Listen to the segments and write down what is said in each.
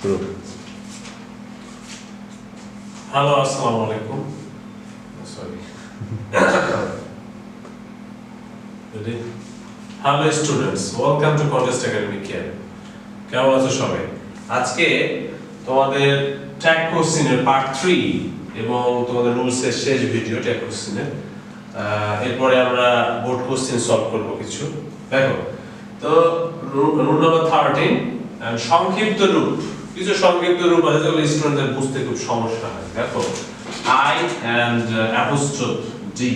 শুরু। হ্যালো, আসসালামু আলাইকুম। Sorry. Hello students, welcome to contest academy care. কেমন আছো সবাই? আজকে তোমাদের ট্যাগ কোশ্চেনের পার্ট 3 এবং তোমাদের রুলসের শেষ ভিডিও ট্যাগ কোশ্চেনের। এরপরে আমরা বোর্ড কোশ্চেন সলভ করব কিছু। দেখো, তো রুল নাম্বার 13 সংক্ষিপ্ত রূপ। কিছু সংক্ষিপ্ত রূপ আছে যেগুলো স্টুডেন্টদের বুঝতে খুব সমস্যা হয়। দেখো, আই এন্ড অ্যাপোস্ট্রোফ ডি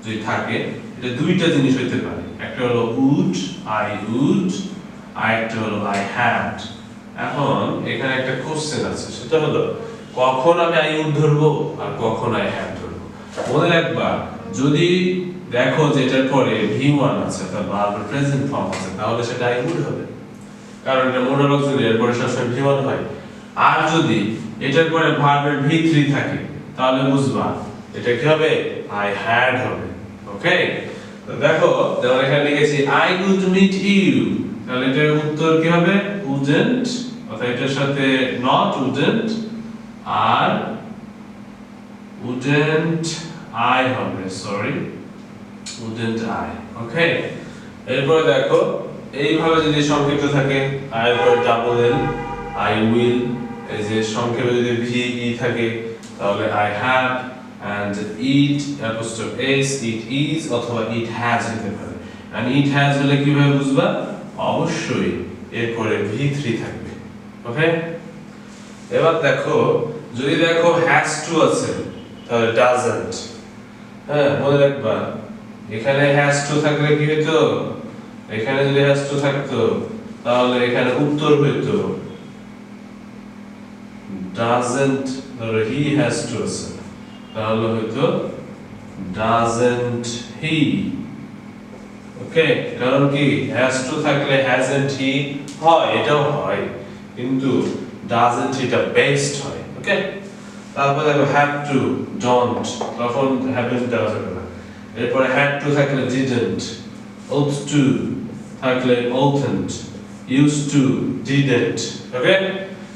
যদি থাকে, এটা দুইটা জিনিস হইতে পারে। একটা হলো উড, আই উড, আর একটা হলো আই হ্যাড। এখন এখানে একটা কোশ্চেন আছে, সেটা হলো কখন আমি আই উড ধরবো আর কখন আই হ্যাড ধরবো। মনে রাখবা, যদি দেখো যে এটার পরে V1 আছে, তার ভার্বের প্রেজেন্ট ফর্ম আছে, তাহলে সেটা আই উড হবে, কারণ এটা মোডাল অক্সিলারি, এর পরে সবসময় V1 হয়। আর যদি এটার পরে ভার্বের V3 থাকে, তাহলে বুঝবা এটা কি হবে, আই হ্যাড হবে। ওকে, তো দেখো, যেমন এখানে লিখেছি আই উড মিট ইউ, তাহলে এটার উত্তর কি হবে, উডন্ট, অর্থাৎ এটার সাথে নট উডন্ট আর উডন্ট আই হবে, সরি উডন্ট আই। ওকে, এরপরে দেখো, এইভাবে যদি সংক্ষিপ্ত থাকে, আই এর পরে ডাবল এল, আই উইল, এই যে সংক্ষেপে যদি ভি ই থাকে, তাহলে I have and eat apostrophe s, it is অথবা it has হতে পারে। and it has হলে কিভাবে বুঝবা, অবশ্যই এরপরে v3 থাকবে। ওকে, এবার দেখো, যদি দেখো has to আছে, তাহলে doesn't। হ্যাঁ, মনে রাখবা, এখানে has to থাকলে কি হতো, এখানে যদি has to থাকতো, তাহলে এখানে উত্তর হইতো doesn't, ধরো he has to আছে, তাহলে হয়তো doesn't he। ওকে, কারণ কি has to থাকলে hasn't he হয়, এটাও হয়, কিন্তু doesn't এটা বেস্ট হয়। ওকে, তারপর দেখো have to, don't, তখন haven't দেওয়া যাবে না। এরপরে had to থাকলে didn't, ought to থাকলে oughtn't, used to didn't। ওকে,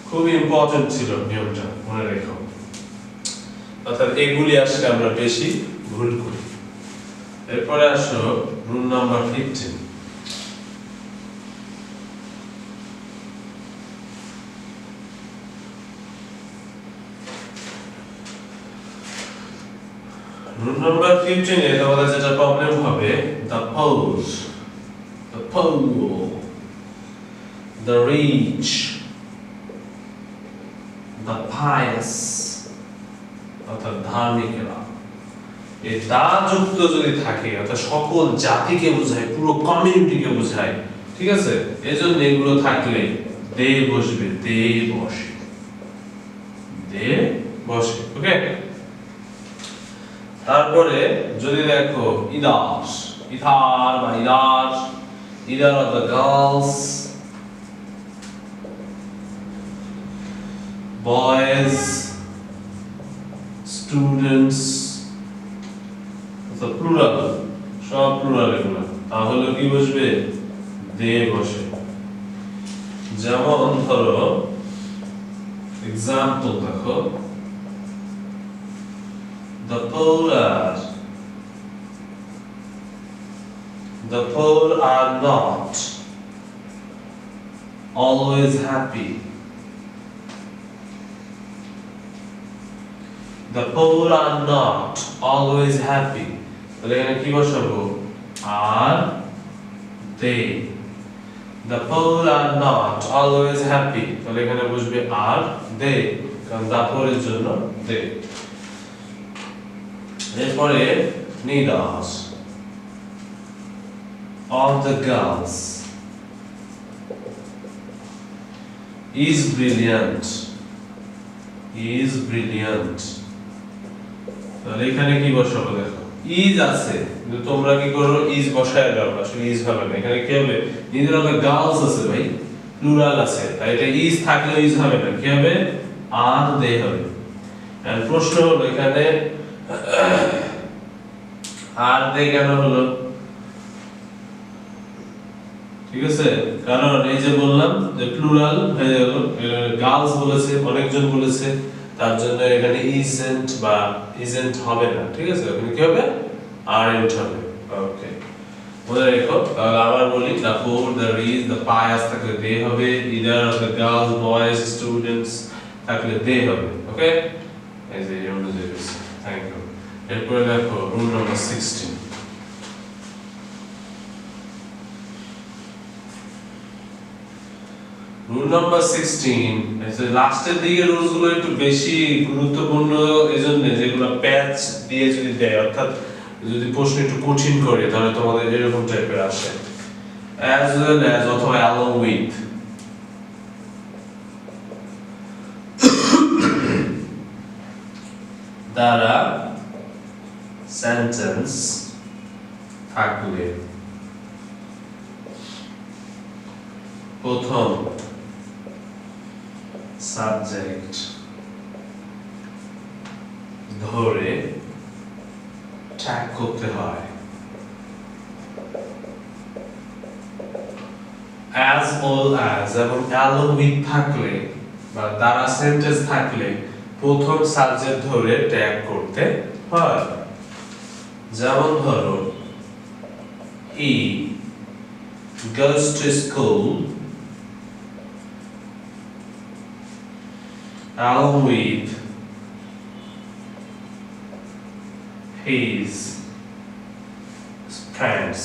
খুবই ইম্পর্টেন্ট ছিল নিয়মটা, মনে রেখো। অর্থাৎ এগুলি আসলে আমরা বেশি ভুল করি। এরপরে আসো রুল নাম্বার 15। রুল নাম্বার 15 এ তোমাদের যেটা প্রবলেম হবে, the pose, the pole, the reach, the pious, অর্থাৎ ধার্মিকেরা। এই দা যুক্ত যদি থাকে, অর্থাৎ সকল জাতিকে বোঝায়, পুরো কমিউনিটিকে বোঝায়, ঠিক আছে, এজন্য এগুলো থাকলে দে বসবে, দে বসে, দে বসে। ওকে, তারপরে যদি দেখো ইদার, ইথার বা either, either of the girls, boys, students, অর্থাৎ প্লুরাল, সব প্লুরাল এগুলো, তাহলে কি বসবে, দে বসে। যেমন ধরো এক্সাম্পল দেখো, the poor are not always happy, the poor are not always happy, তাহলে এখানে কি বসাবো, are they, the poor are not always happy, তাহলে এখানে বসবে are they, কারণ the poor এর জন্য they। এরপরে neither of the girls is brilliant, is brilliant, তাহলে এখানে কি বসাবো, দেখো is আছে, কিন্তু তোমরা কি করো, is বসায় দাও, আসলে is হবে না, এখানে কি হবে, neither of the girls আছে ভাই, প্লুরাল আছে, তাই এটা is থাকলে is হবে না, কি হবে, are they হবে। আর প্রশ্ন হলো এখানে are they কেন হলো, ঠিক আছে, কারণ এই যে বললাম যে প্লুরাল হয়ে গেল, গার্লস বলেছে, অনেকজন বলেছে, তার জন্য এখানে ইজেন্ট বা ইজেন্ট হবে না, ঠিক আছে, এখানে কি হবে, আরএন্ট হবে। ওকে, মনে রেখো। তাহলে আবার বলি, the poor, the rich, the pious থাকলে দে হবে, either of the girls, boys, students থাকলে দে হবে। ওকে, এই যে এই অনুযায়ী হয়েছে। Thank you. এরপরে দেখো রুল নাম্বার 16। রুল নাম্বার 16, লাস্টের দিকে রুলস গুলো একটু বেশি গুরুত্বপূর্ণ, এজন্য যেগুলো প্যাচ দিয়ে যদি দেয়, অর্থাৎ যদি প্রশ্ন একটু কঠিন করে, তাহলে তোমাদের এরকম টাইপের আসে, as well as অথবা along with, দ্বারা সেন্টেন্স থাকলে প্রথম সাবজেক্ট ধরে ট্যাগ করতে হয়। as well as এবং along with থাকলে বা দ্বারা সেন্টেন্স থাকলে প্রথম সাবজেক্ট ধরে ট্যাগ করতে হয়। যেমন ধরো, he goes to school along with his friends.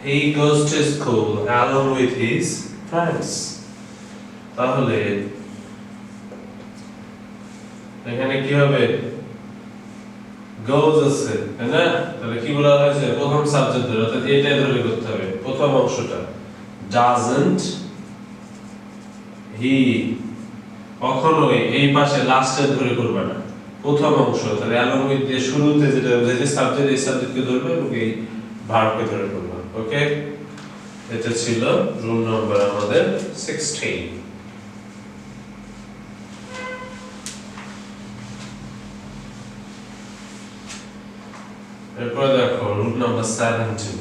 He goes to school along with his friends. তাহলে এখানে কি হবে, goes আছে, তাই না? তাহলে কি বলা হয়েছে, প্রথম সাবজেক্ট ধরে, অর্থাৎ এটাই ধরে করতে হবে প্রথম অংশটা। doesn't he, কখনোই এই পাশে লাস্টের ধরে করবে না, প্রথম অংশ, তাহলে along with দিয়ে শুরুতে যেটা যে সাবজেক্ট, এই সাবজেক্টকে ধরবে এবং এই ভার্বকে ধরে করবে। ওকে, এটা ছিল রুল নাম্বার আমাদের 16। এরপর দেখো rule number 17,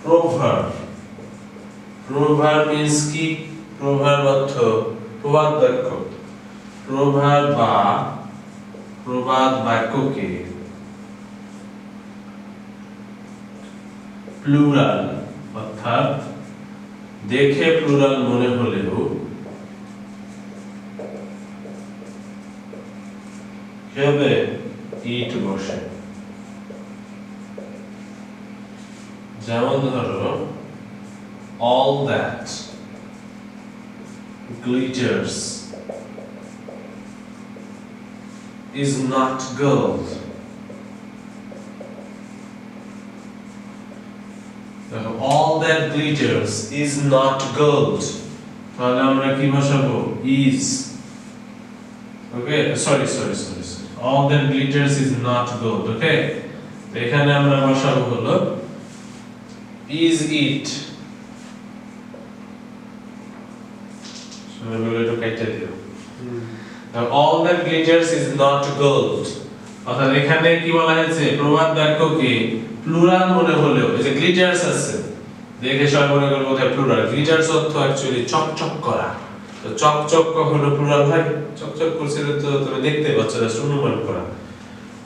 proverb. Proverb means কি? প্রোভার্ব অর্থ প্রবাদ বাক্য। প্রোভার্ব বা প্রবাদ বাক্যকে প্লুরাল, অর্থাৎ দেখে প্লুরাল মনে হলেও কি হবে, ইট বসে। যেমন ধরো, all that glitters is not gold. All that glitters is not gold. তাহলে আমরা কি বসাবো, is। Okay, sorry, all that glitters is not gold. ওকে, এখানে আমরা বসাবো হলো is it। all that glitters is not gold, অর্থাৎ এখানে কি বলা হয়েছে, প্রবাদ বাক্যকে প্লুরাল মনে হলেও, এই যে গ্লিটার্স আছে, দেখে সবাই মনে করবে ওটা প্লুরাল। গ্লিটার্স অর্থ অ্যাকচুয়ালি চকচক করা, তো চকচক কখনো প্লুরাল হয়? চকচক করছে তো তুমি দেখতে পাচ্ছ, জাস্ট অনুমান করা।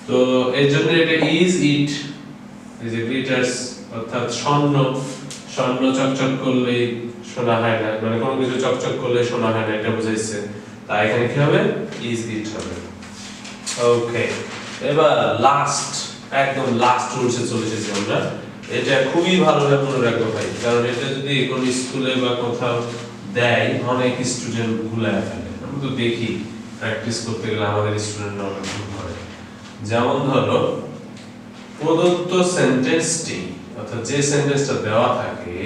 তো এই জন্য এটা ইজ ইট, এই যে গ্লিটার্স অর্থাৎ স্বর্ণ, স্বর্ণ চকচক করলে শোনা হয় না, মানে কোনো কিছু চকচক করলে শোনা হয় না, এটা বুঝাইছে। তাই এখানে কি হবে, ইজ ইট হবে। ওকে, এবার লাস্ট, একদম লাস্ট রুলসে চলে এসেছি আমরা। এটা খুবই ভালোভাবে মনে রাখবো ভাই, কারণ এটা যদি কোনো স্কুলে বা কোথাও দেয়, অনেক স্টুডেন্ট ভুলায় ফেলে। আমরা তো দেখি প্র্যাকটিস করতে গেলে আমাদের স্টুডেন্টরা অনেক ভুল করে। যেমন ধরো, প্রদত্ত সেন্টেন্সটি, অর্থাৎ যে সেন্টেন্সটা দেওয়া থাকে,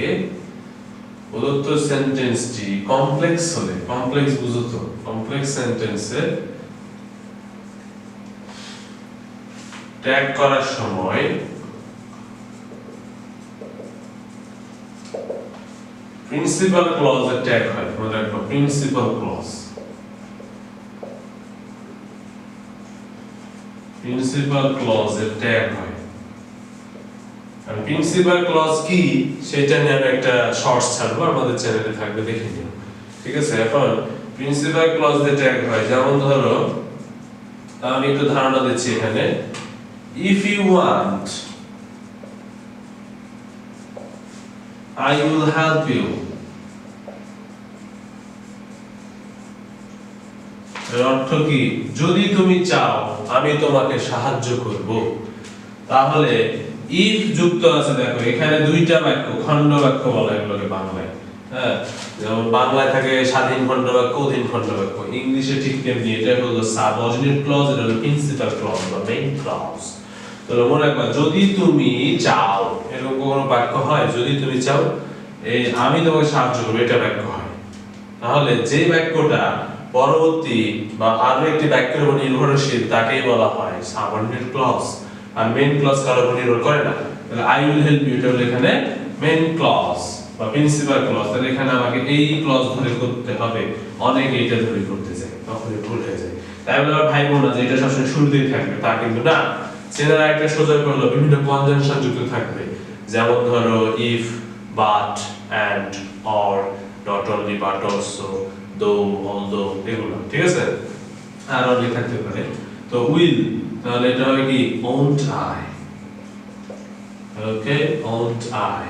প্রদত্ত সেন্টেন্সটি কমপ্লেক্স হলে, কমপ্লেক্স বুঝো তো, কমপ্লেক্স সেন্টেন্সে ট্যাগ করার সময় প্রিন্সিপাল ক্লজের ট্যাগ হয়। মনে রাখো, প্রিন্সিপাল ক্লজ, প্রিন্সিপাল ক্লজের ট্যাগ হয়। আর প্রিন্সিপাল ক্লজ কি সেটা নিয়ে আমি একটা শর্টস ছাড়বো, আমাদের চ্যানেলে থাকবে, দেখে নিও। ঠিক আছে? এখন প্রিন্সিপাল ক্লজ দিয়ে ট্যাগ হয়, যেমন ধরো আমি একটু ধারণা দিচ্ছি এখানে, if you want I will help you, এর অর্থ কি? যদি তুমি চাও আমি তোমাকে সাহায্য করব। তাহলে if যুক্ত আছে, দেখো এখানে দুইটা বাক্য, খণ্ড বাক্য বলা এগুলোকে বাংলায়। হ্যাঁ, যেমন বাংলায় থাকে স্বাধীন খণ্ড বাক্য, অধীন খণ্ড বাক্য। ইংলিশে ঠিক তেমনি, এটা হলো সাবঅর্ডিনেট ক্লজ, এটা হলো প্রিন্সিপাল ক্লজ বা মেইন ক্লজ। তাহলে মনে রাখবা, যদি তুমি চাও, এরকম কোনো বাক্য হয়, যদি তুমি চাও এই আমি তোমাকে সাহায্য করব, এটা বাক্য হয়। তাহলে যে বাক্যটা পরবর্তী বা আরো একটি বাক্যের উপর নির্ভরশীল তাকেই বলা হয় সাবঅর্ডিনেট ক্লজ। আর মেইন ক্লজ কারোর উপর নির্ভর করে না। তাহলে আই উইল হেল্প ইউ, এটা হলো এখানে মেইন ক্লজ বা প্রিন্সিপাল ক্লজ। তাহলে এখানে আমাকে এই ক্লজ ধরে করতে হবে, অনেক এইটা ধরে করতে যায়, তখন ভুল হয়ে যায়। তাই বলে আবার ভাই বোন না যে এটা সবসময় শুরুতেই থাকবে, তা কিন্তু না। চেনার একটা সোজা করলো বিভিন্ন কনজাংশন যুক্ত থাকবে, যেমন ধরো if, but, and, or, not only but also, though, although, এগুলো। ঠিক আছে? আর অনলি থাকতে পারে। তো উইল, তাহলে এটা হবে কি won't I, okay, won't I।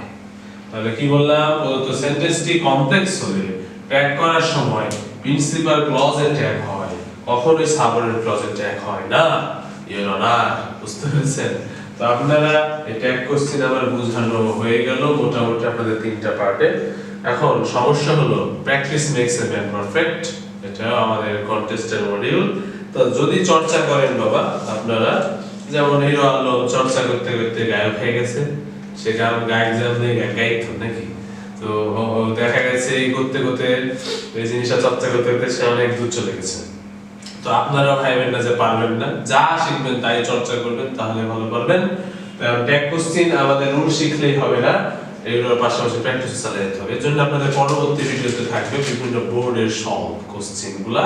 তাহলে কি বললাম, তো সেন্টেন্সটি কমপ্লেক্স হলে ট্যাগ করার সময় প্রিন্সিপাল ক্লজে ট্যাগ হয়, কখনোই সাবঅর্ডিনেট ক্লজে ট্যাগ হয় না। ইউর অনার, বুঝতে পেরেছেন? তো আপনারা এই ট্যাগ কোশ্চেন আমার বোঝানো হয়ে গেল মোটামুটি আপনাদের তিনটা পার্টে। এখন সমস্যা হলো practice makes a man perfect, এটা আমাদের কন্টেস্টের মডিউল। তো যদি চর্চা করেন বাবা আপনারা, যেমন হিরো আলম চর্চা করতে করতে গায়ক হয়ে গেছে, সে গায়ক জানলে গায়ক নাকি, তো দেখা গেছে এই করতে করতে এই জিনিসটা চর্চা করতে করতে সে অনেক দূর চলে গেছে। তো আপনারাও ভাইবেন না যে পারবেন না, যা শিখবেন তাই চর্চা করবেন, তাহলে ভালো পারবেন। ট্যাগ কোশ্চেন আমাদের রুল শিখলেই হবে না, এগুলোর পাশাপাশি প্র্যাকটিস চালিয়ে যেতে হবে। এর জন্য আপনাদের পরবর্তী ভিডিওতে থাকবে বিভিন্ন বোর্ডের সলভ কোশ্চেন গুলা।